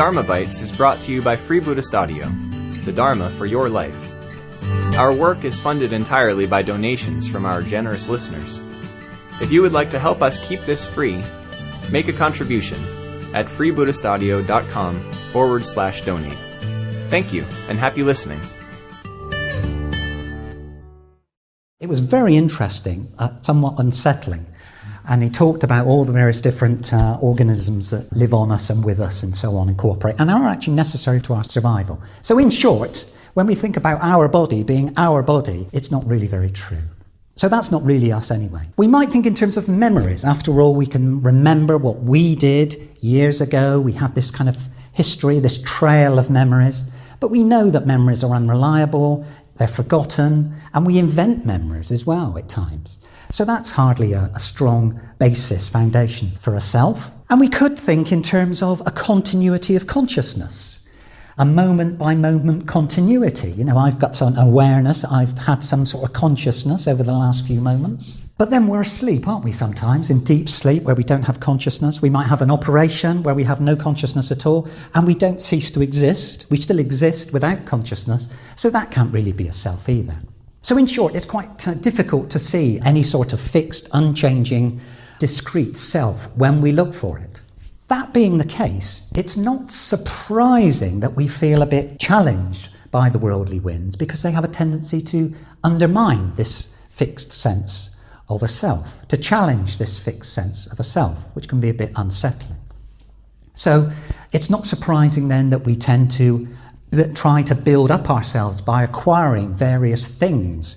Dharma Bites is brought to you by Free Buddhist Audio, the Dharma for your life. Our work is funded entirely by donations from our generous listeners. If you would like to help us keep this free, make a contribution at freebuddhistaudio.com/donate. Thank you, and happy listening. It was very interesting, somewhat unsettling, and he talked about all the various different organisms that live on us and with us and so on and cooperate, and are actually necessary to our survival. So in short, when we think about our body being our body, it's not really very true. So that's not really us anyway. We might think in terms of memories. After all, we can remember what we did years ago. We have this kind of history, this trail of memories. But we know that memories are unreliable, they're forgotten, and we invent memories as well at times. So that's hardly a strong basis, foundation for a self. And we could think in terms of a continuity of consciousness. A moment-by-moment continuity. You know, I've got some awareness, I've had some sort of consciousness over the last few moments. But then we're asleep, aren't we, sometimes, in deep sleep where we don't have consciousness. We might have an operation where we have no consciousness at all, and we don't cease to exist. We still exist without consciousness, so that can't really be a self either. So in short, it's quite difficult to see any sort of fixed, unchanging, discrete self when we look for it. That being the case, it's not surprising that we feel a bit challenged by the worldly winds, because they have a tendency to undermine this fixed sense of a self, to challenge this fixed sense of a self, which can be a bit unsettling. So it's not surprising then that we tend to try to build up ourselves by acquiring various things,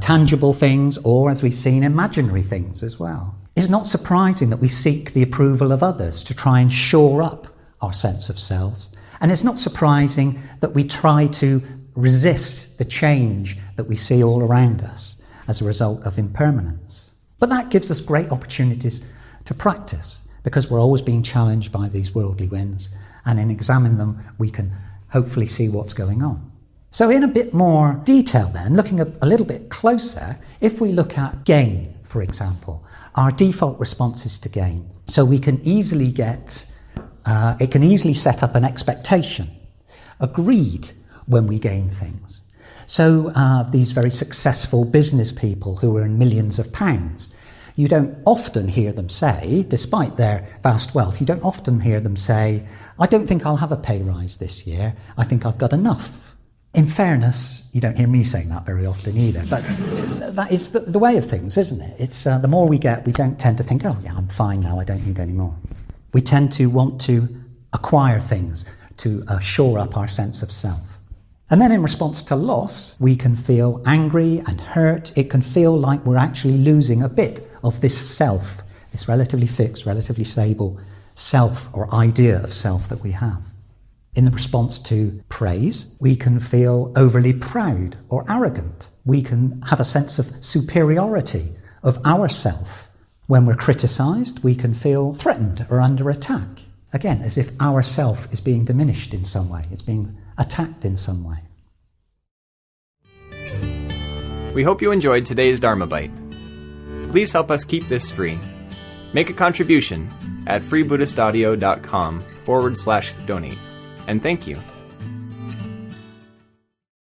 tangible things, or, as we've seen, imaginary things as well. It's not surprising that we seek the approval of others to try and shore up our sense of selves. And it's not surprising that we try to resist the change that we see all around us as a result of impermanence. But that gives us great opportunities to practice, because we're always being challenged by these worldly winds, and in examining them we can hopefully see what's going on. So in a bit more detail then, looking a little bit closer, if we look at gain, for example, our default response is to gain. So we can easily it can easily set up an expectation, a greed when we gain things. So these very successful business people who earn millions of pounds, you don't often hear them say, despite their vast wealth, you don't often hear them say, I don't think I'll have a pay rise this year, I think I've got enough. In fairness, you don't hear me saying that very often either, but that is the way of things, isn't it? It's the more we get, we don't tend to think, oh yeah, I'm fine now, I don't need any more. We tend to want to acquire things to shore up our sense of self. And then in response to loss, we can feel angry and hurt. It can feel like we're actually losing a bit of this self, this relatively fixed, relatively stable self or idea of self that we have. In the response to praise, we can feel overly proud or arrogant. We can have a sense of superiority of ourself. When we're criticised, we can feel threatened or under attack. Again, as if our self is being diminished in some way, it's being attacked in some way. We hope you enjoyed today's Dharma Bite. Please help us keep this free. Make a contribution at freebuddhistaudio.com/donate. And thank you.